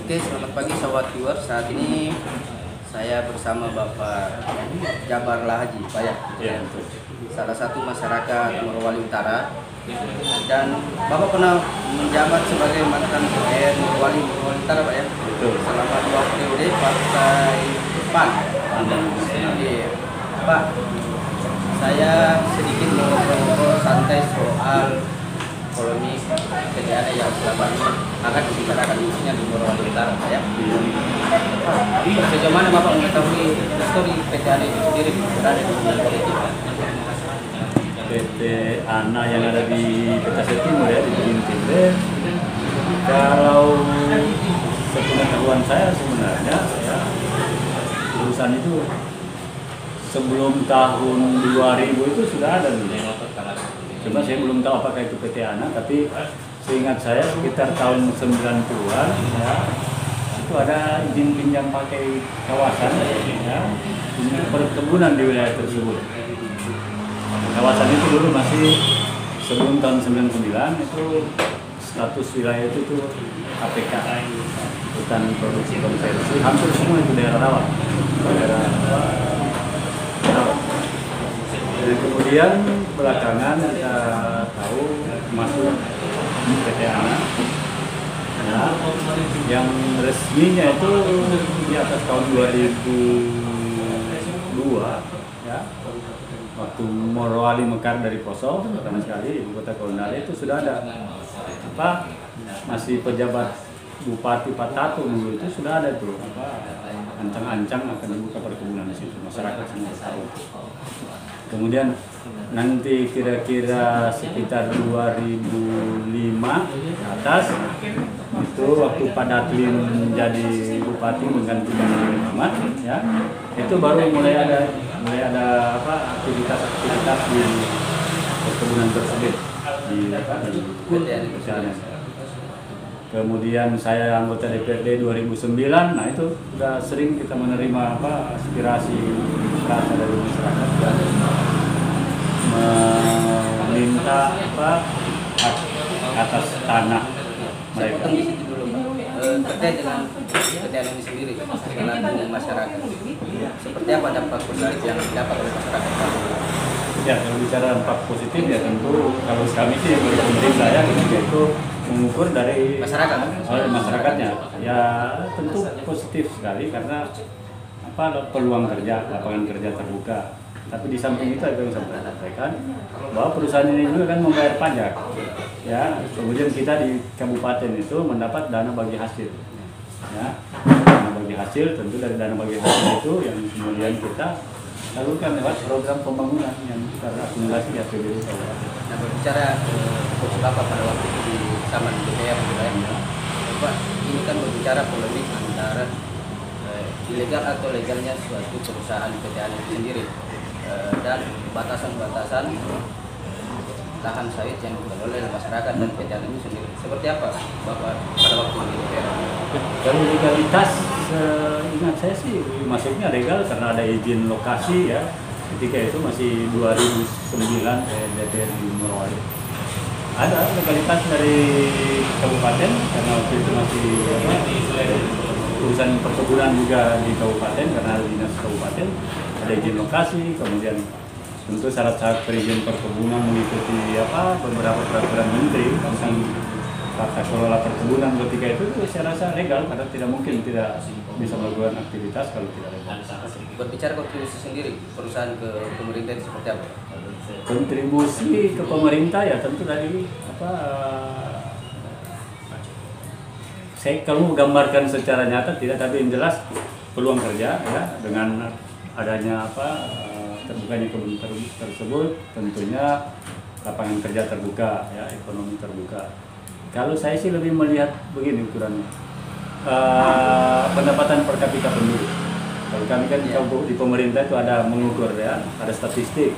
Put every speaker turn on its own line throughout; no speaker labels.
Oke, selamat pagi sahabat viewer. Saat ini saya bersama Bapak Jabar Lahaji, Pak ya.
Ya.
Salah satu masyarakat Morowali Utara. Dan Bapak pernah menjabat sebagai mantan DPR Morowali Utara, Pak ya.
Betul.
Selama 2 periode Partai PAN. Iya. Pak, saya sedikit ngobrol santai soal polemik PTAN yang selama ini akan dibicarakan isinya di Morowali Utara, Pak ya. Sejauh mana Bapak mengetahui histori PTAN itu sendiri berada di dunia politik?
PT ANA yang ada di Bekasi Timur ya, di Bukit Timur. Kalau sepengetahuan saya sebenarnya ya, urusan itu sebelum tahun 2000 itu sudah ada nih. Cuma saya belum tahu apakah itu PT ANA, tapi seingat saya sekitar tahun 90-an ya, itu ada izin pinjam pakai kawasan ya, izin perkebunan di wilayah tersebut. Kawasan itu dulu masih sebelum tahun 99 itu status wilayah itu tuh APK, hutan produksi konversi, hampir semua itu daerah rawa, daerah rawa. Dan kemudian belakangan kita tahu masuk PT ANA, ya, yang resminya itu di atas tahun 2002 ya. Waktu Morowali mekar dari Poso, pertama sekali ibu kota kolonial itu sudah ada apa, masih pejabat Bupati Patatu dulu itu sudah ada tuh apa, ancang-ancang akan dibuka perkebunan di situ, masyarakat semua tahu. Kemudian nanti kira-kira sekitar 2005 ke atas itu waktu Pak Datlin menjadi bupati menggantikan Ahmad ya, itu baru mulai ada apa, aktivitas di perkebunan tersebut di PTAN. Kemudian saya anggota DPRD 2009, nah itu sudah sering kita menerima apa, aspirasi rasa dari masyarakat ya, meminta apa, hak atas tanah mereka.
Saya potong di situ dulu, Pak. Terkait dengan PTAN ini sendiri dengan masyarakat, seperti apa dampak positif yang didapat oleh masyarakat?
Ya, kalau bicara dampak positif ya tentu kalau kami sih dari pemerintah ya, itu mengukur dari masyarakatnya ya, tentu positif sekali karena apa, peluang kerja, lapangan kerja terbuka. Tapi di samping itu yang saya sampaikan bahwa perusahaan ini juga kan membayar pajak ya, kemudian kita di kabupaten itu mendapat dana bagi hasil ya, dana bagi hasil. Tentu dari dana bagi hasil itu yang kemudian kita lakukan lewat program pembangunan yang terakumulasi di APBD.
Nah, berbicara posisi Bapak pada waktu itu di zaman DPR, Pak, ini kan berbicara polemik antara ilegal atau legalnya suatu perusahaan PTAN itu sendiri dan batasan-batasan lahan sawit yang dikelola oleh masyarakat dan PTAN ini sendiri. Seperti apa Bapak pada waktu di DPR?
Kalau legalitas, ingat saya sih masuknya legal karena ada izin lokasi ya. Ketika itu masih 2009 DPR di Morowali. Ada legalitas dari kabupaten karena waktu itu masih urusan perkebunan juga di kabupaten karena ada dinas kabupaten, ada izin lokasi, kemudian tentu syarat-syarat perizinan perkebunan mengikuti apa, beberapa peraturan menteri tentang tata kelola perkebunan. Ketika itu saya rasa legal karena tidak mungkin tidak bisa melakukan aktivitas kalau tidak legal.
Berbicara kontribusi sendiri perusahaan ke pemerintah itu seperti apa?
Kontribusi ke pemerintah ya tentu tadi apa, saya kalau gambarkan secara nyata tidak, tapi yang jelas peluang kerja ya, dengan adanya apa, terbukanya kebun tersebut tentunya lapangan kerja terbuka ya, ekonomi terbuka. Kalau saya sih lebih melihat begini ukurannya, pendapatan per kapita penduduk. Kalau kami kan di pemerintah itu ada mengukur ya, ada statistik.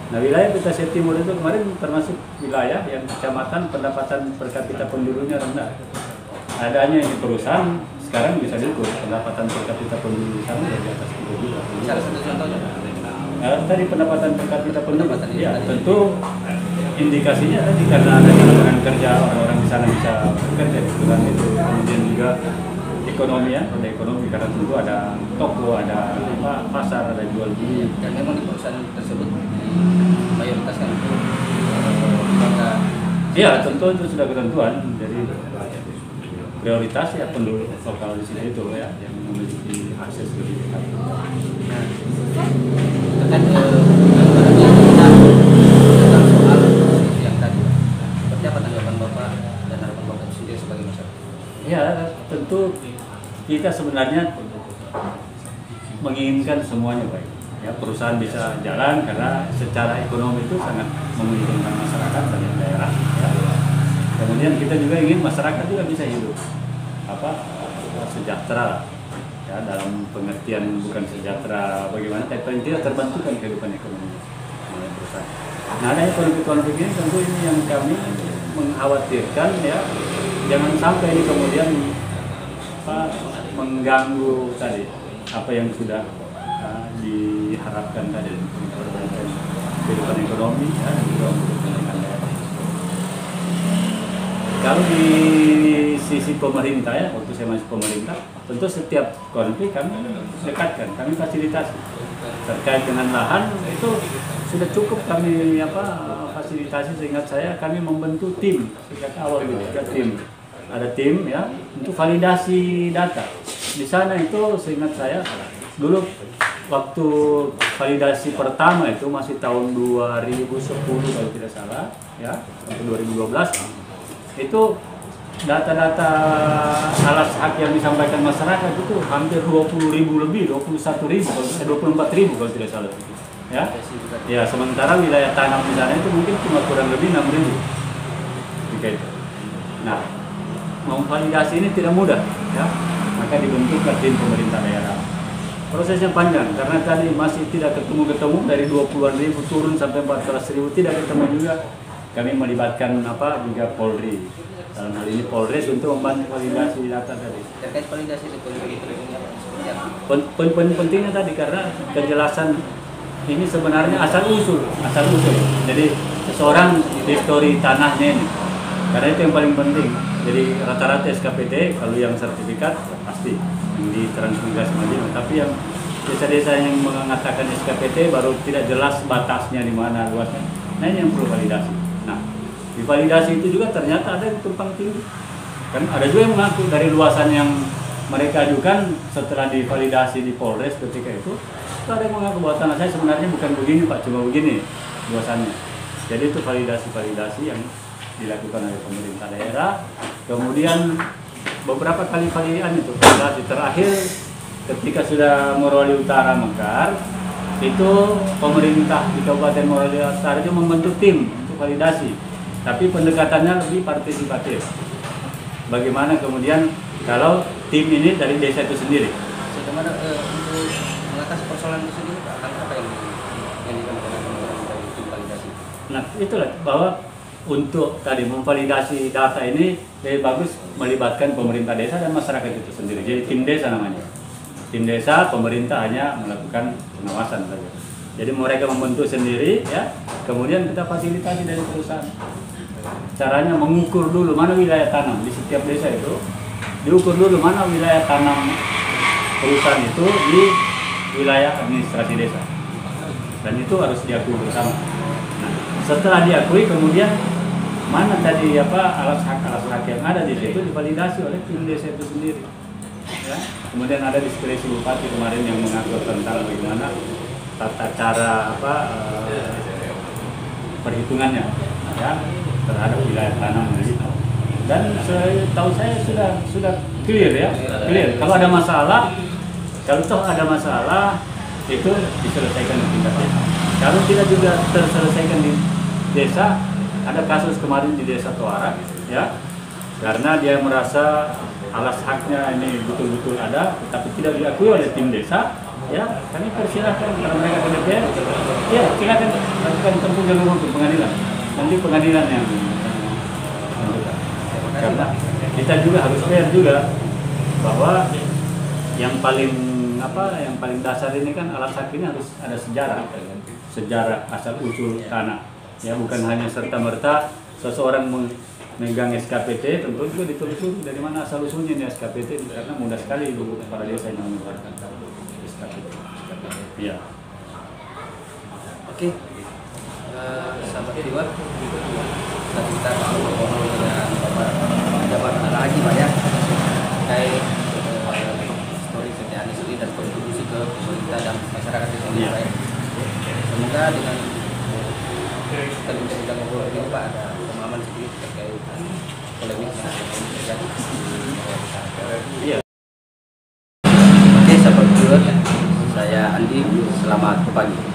Nah, wilayah Bekasi Timur itu kemarin termasuk wilayah yang kecamatan pendapatan per kapita penduduknya rendah. Adanya di perusahaan sekarang bisa diukur pendapatan per kapita penduduk sana di atas 30 juta.
Salah satu contohnya?
Tadi pendapatan per kapita penduduk, ya tentu indikasinya tadi karena ada lapangan kerja, orang-orang di sana bisa bekerja di perusahaan itu. Kemudian juga ekonomi ya, roda ekonomi karena tentu ada toko, ada apa, pasar, ada jual beli.
Dan memang di perusahaan tersebut mayoritaskan itu lembaga.
Iya, tentu itu sudah ketentuan. Jadi prioritas ya penduduk lokal di sini itu ya yang memiliki akses lebih dekat.
Nah, terkait gambarannya tentang soal isu yang tadi, seperti apa tanggapan Bapak dan harapan Bapak sendiri sebagai masyarakat?
Ya, tentu kita sebenarnya menginginkan semuanya baik. Ya, perusahaan bisa jalan karena secara ekonomi itu sangat menguntungkan masyarakat dan daerah. Ya. Kemudian kita juga ingin masyarakat juga bisa hidup sejahtera. Ya, dalam pengertian bukan sejahtera bagaimana, tapi tidak terbantukan kehidupan ekonomi oleh perusahaan. Nah, ada konflik-konflik ini tentu ini yang kami mengkhawatirkan ya, jangan sampai ini kemudian mengganggu tadi apa yang sudah diharapkan tadi perbaikan kehidupan ekonomi ya, dan juga untuk peningkatan daerah. Kalau di sisi pemerintah ya, waktu saya masih pemerintah, tentu setiap konflik kami dekatkan, kami fasilitasi. Terkait dengan lahan itu sudah cukup kami fasilitasi, seingat saya kami membentuk tim sejak awal itu, ada tim ya untuk validasi data. Di sana itu seingat saya dulu waktu validasi pertama itu masih tahun 2010 kalau tidak salah ya, sampai 2012 itu data-data alas hak yang disampaikan masyarakat itu hampir 20.000 lebih, 21.000, 24.000 kalau tidak salah. Ya, ya sementara wilayah tanam di sana itu mungkin cuma kurang lebih 6.000. Gitu. Nah, memvalidasi ini tidak mudah, ya. Maka dibentuklah tim pemerintah daerah. Prosesnya panjang karena tadi masih tidak ketemu dari 20-an ribu turun sampai 14.000 tidak ketemu juga. Kami melibatkan juga Polri. Dalam hal ini Polres untuk membantu validasi data tadi.
Terkait validasi itu
pentingnya tadi karena kejelasan ini sebenarnya asal usul. Jadi seseorang histori tanahnya ini. Karena itu yang paling penting. Jadi rata-rata SKPT kalau yang sertifikat pasti yang di transmigrasi Madinah. Tapi yang desa-desa yang mengatakan SKPT baru tidak jelas batasnya di mana luasnya. Nah ini yang perlu validasi. Nah, di validasi itu juga ternyata ada yang tumpang tindih. Kan ada juga yang mengaku dari luasan yang mereka ajukan setelah divalidasi di Polres ketika itu ada yang mengaku bahwa tanah saya sebenarnya bukan begini Pak, cuma begini luasannya. Jadi itu validasi yang dilakukan oleh pemerintah daerah. Kemudian beberapa kali validasi itu validasi terakhir ketika sudah Morowali Utara mekar, itu pemerintah di Kabupaten Morowali Utara itu membentuk tim validasi, tapi pendekatannya lebih partisipatif. Bagaimana kemudian kalau tim ini dari desa itu sendiri?
Bagaimana untuk mengatasi persoalan itu sendiri, Pak? Apa yang dilakukan dari tim validasi?
Nah, itulah bahwa untuk tadi memvalidasi data ini lebih bagus melibatkan pemerintah desa dan masyarakat itu sendiri. Jadi tim desa namanya. Tim desa, pemerintah hanya melakukan pengawasan saja. Jadi mereka membentuk sendiri, ya. Kemudian kita fasilitasi dari perusahaan. Caranya mengukur dulu mana wilayah tanam di setiap desa itu, diukur dulu mana wilayah tanam perusahaan itu di wilayah administrasi desa. Dan itu harus diakui bersama. Nah, setelah diakui kemudian mana tadi alas hak yang ada di situ divalidasi oleh tim desa itu sendiri. Ya. Kemudian ada diskresi bupati kemarin yang mengatur tentang bagaimana tata cara perhitungannya ya terhadap wilayah tanam itu. Dan setahu saya sudah clear ya, clear. Kalau ada masalah, kalau toh ada masalah itu diselesaikan di tingkat desa. Kalau tidak juga terselesaikan di desa, ada kasus kemarin di desa Toara ya, karena dia merasa alas haknya ini betul-betul ada, tetapi tidak diakui oleh tim desa. Ya, kami persilahkan kalau mereka ke DPR, ya silakan lakukan tempuh jalur hukum pengadilan. Nanti pengadilan yang menentukan. Karena kita juga harus fair juga bahwa yang paling dasar ini kan alas hak ini harus ada sejarah asal usul tanah. Ya, bukan hanya serta merta seseorang megang SKPT, tentu juga ditelusuri dari mana asal usulnya nih SKPT, karena mudah sekali dulu kepala desa yang mengeluarkan SKPT. Iya.
Oke, sahabat jiwa, kita ngobrol dengan Bapak Jabar lagi Pak ya, terkait story PT Anies ini dan kontribusi ke pemerintah dan masyarakat di sini Pak ya. Semoga dengan kita ngobrol ini Pak ada pemahaman sedikit terkait polemik yang terjadi.
Iya.
Oke, sahabat jiwa, saya Andi, selamat pagi.